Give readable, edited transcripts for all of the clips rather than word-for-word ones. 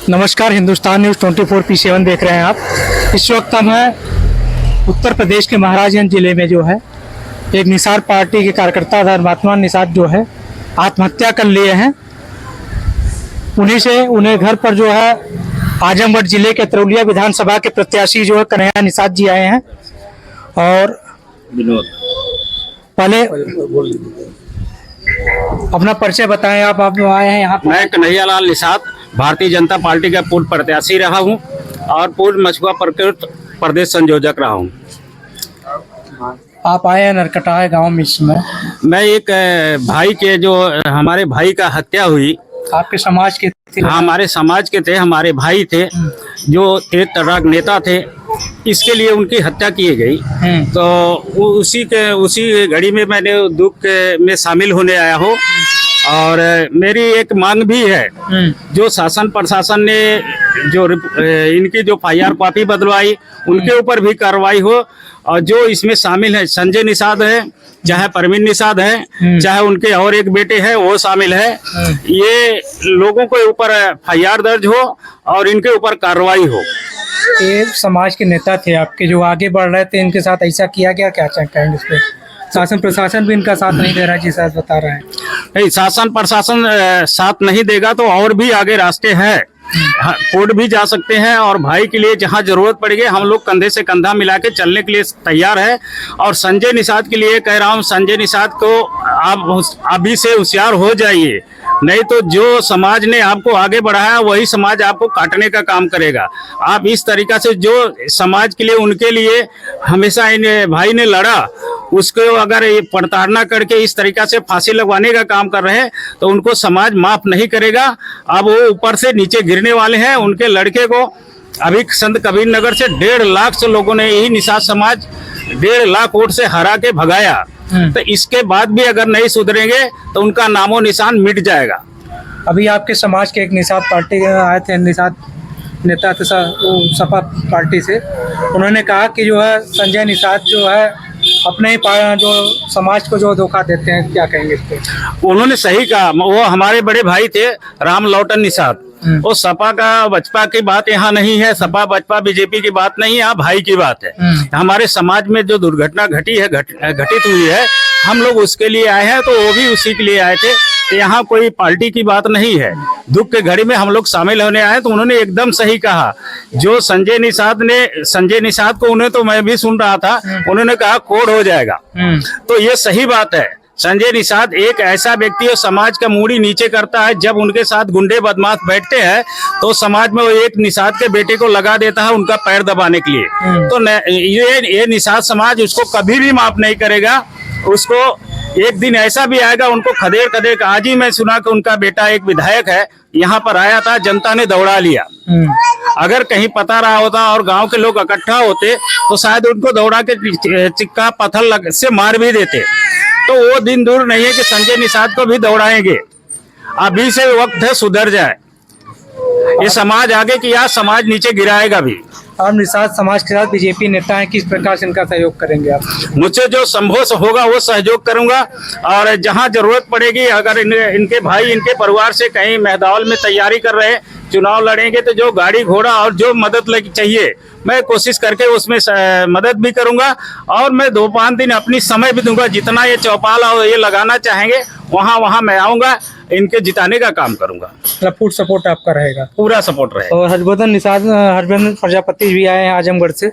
नमस्कार, हिंदुस्तान न्यूज़ 24/7 देख रहे हैं आप। इस वक्त हम हैं उत्तर प्रदेश के महाराजगंज जिले में। जो है एक निसार पार्टी के कार्यकर्ता धर्मात्मा निसार जो है आत्महत्या कर लिए हैं। उन्हें घर पर जो है आजमगढ़ जिले के तरौलिया विधानसभा के प्रत्याशी जो है कन्हैया निषाद जी आए हैं। और पहले अपना परिचय बताएं। आप आए हैं यहाँ। मैं कन्हैया लाल निषाद भारतीय जनता पार्टी का पूर्व प्रत्याशी रहा हूँ और पूर्व मछुआ प्रदेश संयोजक रहा हूँ। आप आए हैं नरकटाया गांव में। इसमें मैं एक भाई के जो हमारे भाई का हत्या हुई, आपके समाज के थे? हाँ, हमारे समाज के थे, हमारे भाई थे जो एक तर्राक नेता थे। इसके लिए उनकी हत्या की गई। तो उसी घड़ी में मैंने दुख में शामिल होने आया हूँ। और मेरी एक मांग भी है, जो शासन प्रशासन ने जो इनकी जो FIR कॉपी बदलवाई उनके ऊपर भी कार्रवाई हो। और जो इसमें शामिल है, संजय निषाद है, चाहे परवीन निषाद है, चाहे उनके और एक बेटे हैं वो शामिल है, ये लोगों के ऊपर FIR दर्ज हो और इनके ऊपर कार्रवाई हो। ये समाज के नेता थे आपके जो आगे बढ़ रहे थे, इनके साथ ऐसा किया गया? क्या कहेंगे इस पे? शासन प्रशासन भी इनका साथ नहीं दे रहा है, जिस बता रहे हैं। नहीं, शासन प्रशासन साथ नहीं देगा तो और भी आगे रास्ते हैं। कोर्ट भी जा सकते हैं और भाई के लिए जहां जरूरत पड़ेगी हम लोग कंधे से कंधा मिला के चलने के लिए तैयार है। और संजय निषाद के लिए कह रहा हूं, संजय निषाद को आप अभी से होशियार हो जाइए, नहीं तो जो समाज ने आपको आगे बढ़ाया वही समाज आपको काटने का काम करेगा। आप इस तरीका से जो समाज के लिए उनके लिए हमेशा इन भाई ने लड़ा, उसको अगर ये प्रताड़ना करके इस तरीका से फांसी लगवाने का काम कर रहे हैं तो उनको समाज माफ नहीं करेगा। अब वो ऊपर से नीचे गिरने वाले हैं। उनके लड़के को अभी संत कबीर नगर से 1.5 लाख से लोगों ने यही निषाद समाज 1.5 लाख वोट से हरा के भगाया। तो इसके बाद भी अगर नहीं सुधरेंगे तो उनका नामो निशान मिट जाएगा। अभी आपके समाज के एक निषाद पार्टी आए थे, निषाद नेता थे सपा पार्टी से। उन्होंने कहा कि जो है संजय निषाद जो है अपने ही जो समाज को जो धोखा देते हैं। क्या कहेंगे इस पे? उन्होंने सही कहा। वो हमारे बड़े भाई थे राम लौटन निषाद। वो सपा का बचपा की बात यहाँ नहीं है, सपा बचपा बीजेपी की बात नहीं है, यहाँ भाई की बात है। हमारे समाज में जो दुर्घटना घटित हुई है, हम लोग उसके लिए आए हैं, तो वो भी उसी के लिए आए थे। तो यहाँ कोई पार्टी की बात नहीं है। दुख के घड़ी में हम लोग शामिल होने आए। तो उन्होंने एकदम सही कहा। जो संजय निषाद को उन्हें तो मैं भी सुन रहा था, उन्होंने कहा कोड हो जाएगा। तो ये सही बात है। संजय निषाद एक ऐसा व्यक्ति है समाज का मूड़ी नीचे करता है। जब उनके साथ गुंडे बदमाश बैठते हैं तो समाज में वो एक निषाद के बेटे को लगा देता है उनका पैर दबाने के लिए। तो ये निषाद समाज उसको कभी भी माफ नहीं करेगा। उसको एक दिन ऐसा भी आएगा, उनको खदेड़ आज ही मैं सुना कि उनका बेटा एक विधायक है, यहाँ पर आया था, जनता ने दौड़ा लिया। अगर कहीं पता रहा होता और गांव के लोग इकट्ठा होते तो शायद उनको दौड़ा के चिक्का पत्थर से मार भी देते। तो वो दिन दूर नहीं है कि संजय निषाद को भी दौड़ाएंगे। अभी से वक्त है सुधर जाए। ये समाज आगे किया, समाज नीचे गिराएगा भी। और निषाद समाज के साथ बीजेपी नेता हैं, किस प्रकार से इनका सहयोग करेंगे आप? मुझसे जो संभव होगा वो सहयोग करूंगा। और जहां जरूरत पड़ेगी, अगर इनके भाई इनके परिवार से कहीं मेहदावल में तैयारी कर रहे हैं, चुनाव लड़ेंगे, तो जो गाड़ी घोड़ा और जो मदद चाहिए मैं कोशिश करके उसमें मदद भी करूंगा। और मैं 2-5 दिन अपनी समय भी दूंगा। जितना ये चौपाल और ये लगाना चाहेंगे वहां मैं आऊंगा, इनके जिताने का काम करूंगा। फुल सपोर्ट आपका रहेगा? पूरा सपोर्ट रहेगा। और हरिवर्धन प्रजापति भी आए हैं आजमगढ़ से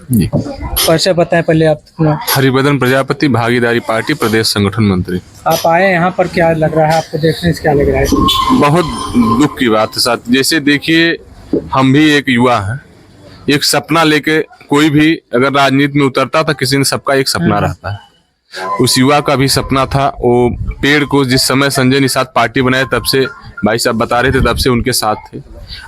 जी। परिचय बताएं पहले आप। हरिवर्धन प्रजापति, भागीदारी पार्टी प्रदेश संगठन मंत्री। आप आए यहाँ पर, क्या लग रहा है आपको? देखने से क्या लग रहा है? बहुत दुख की बात है साथ। जैसे देखिए, हम भी एक युवा हैं। एक सपना लेके कोई भी अगर राजनीति में उतरता था, किसी ने सबका एक सपना रहता है। उस युवा का भी सपना था। वो पेड़ को जिस समय संजय निषाद पार्टी बनाए तब से भाई साहब बता रहे थे, तब से उनके साथ थे।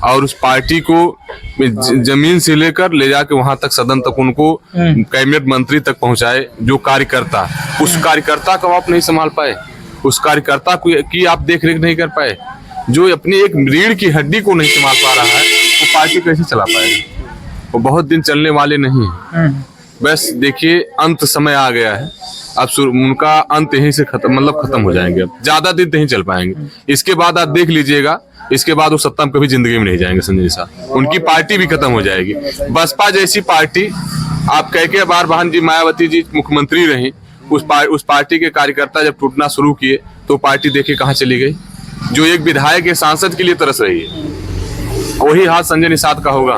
और उस पार्टी को जमीन से लेकर ले जाके वहां तक, सदन तक, उनको कैबिनेट मंत्री तक पहुंचाए। जो कार्यकर्ता, उस कार्यकर्ता को आप नहीं संभाल पाए, उस कार्यकर्ता की आप देख रेख नहीं कर पाए। जो अपनी एक रीढ़ की हड्डी को नहीं संभाल पा रहा है, वो पार्टी कैसे चला पाएगा? वो बहुत दिन चलने वाले नहीं है। बस देखिए अंत समय आ गया है। अब उनका अंत यहीं से खत्म हो जाएंगे। अब ज्यादा दिन नहीं चल पाएंगे। इसके बाद आप देख लीजिएगा, इसके बाद वो सत्ता में कभी जिंदगी में नहीं जाएंगे संजय निषाद। उनकी पार्टी भी खत्म हो जाएगी। बसपा जैसी पार्टी, आप कह के बार बहन जी मायावती जी मुख्यमंत्री रही, उस पार्टी के कार्यकर्ता जब टूटना शुरू किए तो पार्टी देखिए कहाँ चली गई। जो एक विधायक या सांसद के लिए तरस रही है, वही हाल संजय निषाद का होगा।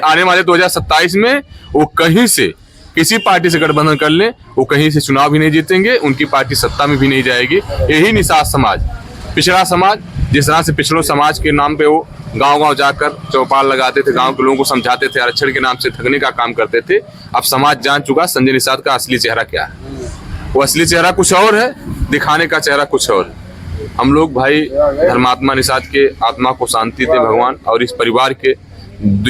आने वाले 2027 में वो कहीं से किसी पार्टी से गठबंधन कर ले, वो कहीं से चुनाव भी नहीं जीतेंगे, उनकी पार्टी सत्ता में भी नहीं जाएगी। यही निषाद समाज, पिछड़ा समाज, जिस तरह से पिछड़ों समाज के नाम पे वो गांव-गांव जाकर चौपाल लगाते थे, गांव के लोगों को समझाते थे, आरक्षण के नाम से ठगने का काम करते थे। अब समाज जान चुका संजय निषाद का असली चेहरा क्या है। वो असली चेहरा कुछ और है, दिखाने का चेहरा कुछ और है। हम लोग भाई धर्मात्मा निषाद के आत्मा को शांति दे भगवान, और इस परिवार के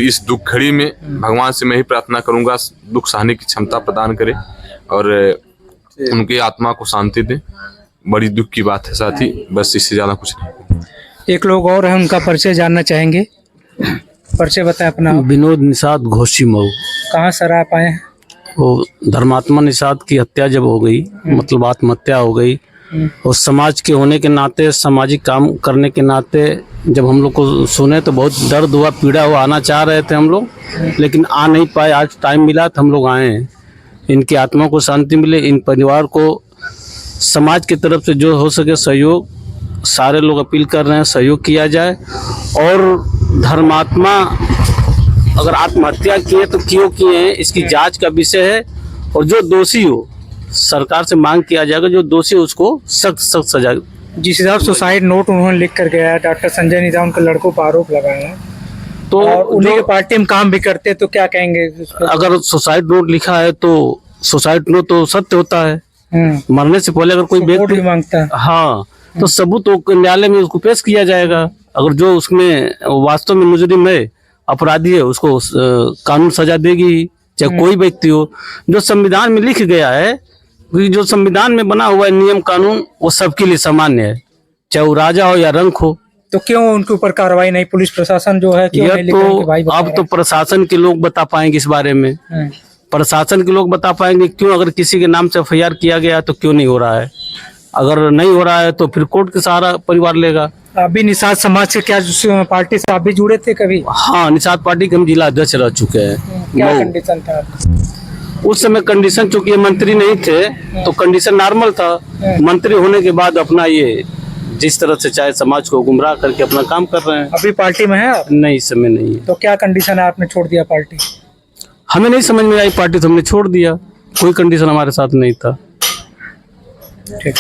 इस दुख घड़ी में भगवान से मैं ही प्रार्थना करूंगा दुख सहने की क्षमता प्रदान करे और उनकी आत्मा को शांति दे। बड़ी दुख की बात है साथी, बस इससे ज्यादा कुछ नहीं। एक लोग और है, उनका परिचय जानना चाहेंगे। परिचय बताएं अपना। विनोद निषाद घोषी मऊ। कहाँ सर आप आए हैं? वो धर्मात्मा निषाद की हत्या जब हो गई, मतलब आत्महत्या हो गई, और समाज के होने के नाते, सामाजिक काम करने के नाते जब हम लोग को सुने तो बहुत दर्द हुआ, पीड़ा हुआ। आना चाह रहे थे हम लोग, लेकिन आ नहीं पाए। आज टाइम मिला तो हम लोग आए हैं। इनकी आत्मा को शांति मिले, इन परिवार को समाज की तरफ से जो हो सके सहयोग, सारे लोग अपील कर रहे हैं सहयोग किया जाए। और धर्मात्मा अगर आत्महत्या किए तो क्यों किए हैं, इसकी जांच का विषय है। और जो दोषी हो, सरकार से मांग किया जाएगा, जो दोषी हो उसको सख्त सजा। जिस हिसाब सुसाइड नोट उन्होंने लिख कर गया है, डॉक्टर संजय निषाद उनके लड़कों पर आरोप लगाए हैं, तो और उन्हीं के पार्टी में काम भी करते, तो क्या कहेंगे? अगर सुसाइड नोट लिखा है तो सुसाइड नोट तो सत्य होता है। मरने से पहले अगर कोई व्यक्ति मांगता है, हाँ, तो सबूत तो न्यायालय में उसको पेश किया जाएगा। अगर जो उसमें वास्तव में मुजरिम है, अपराधी है, उसको कानून सजा देगी, चाहे कोई व्यक्ति हो। जो संविधान में लिख गया है, जो संविधान में बना हुआ है नियम कानून, वो सबके लिए सामान्य है, चाहे वो राजा हो या रंक हो। तो क्यों उनके ऊपर कार्रवाई नहीं? पुलिस प्रशासन जो है क्यों नहीं लिख रहा है कि भाई अब तो प्रशासन के लोग बता पाएंगे इस बारे में। प्रशासन के लोग बता पाएंगे क्यों, अगर किसी के नाम से FIR किया गया तो क्यों नहीं हो रहा है। अगर नहीं हो रहा है तो फिर कोर्ट के सहारा परिवार लेगा। अभी निषाद समाज से क्या पार्टी से आप भी जुड़े थे कभी? हाँ, निषाद पार्टी के हम जिला अध्यक्ष रह चुके हैं। क्या कंडीशन था? उस समय कंडीशन, चूंकि मंत्री नहीं थे तो कंडीशन नॉर्मल था। मंत्री होने के बाद अपना ये जिस तरह से चाहे समाज को गुमराह करके अपना काम कर रहे हैं। अभी पार्टी में है आप? नहीं, इस समय नहीं है। तो क्या कंडीशन है, आपने छोड़ दिया पार्टी? हमें नहीं समझ में आई पार्टी तो हमने छोड़ दिया, कोई कंडीशन हमारे साथ नहीं था। ठीक।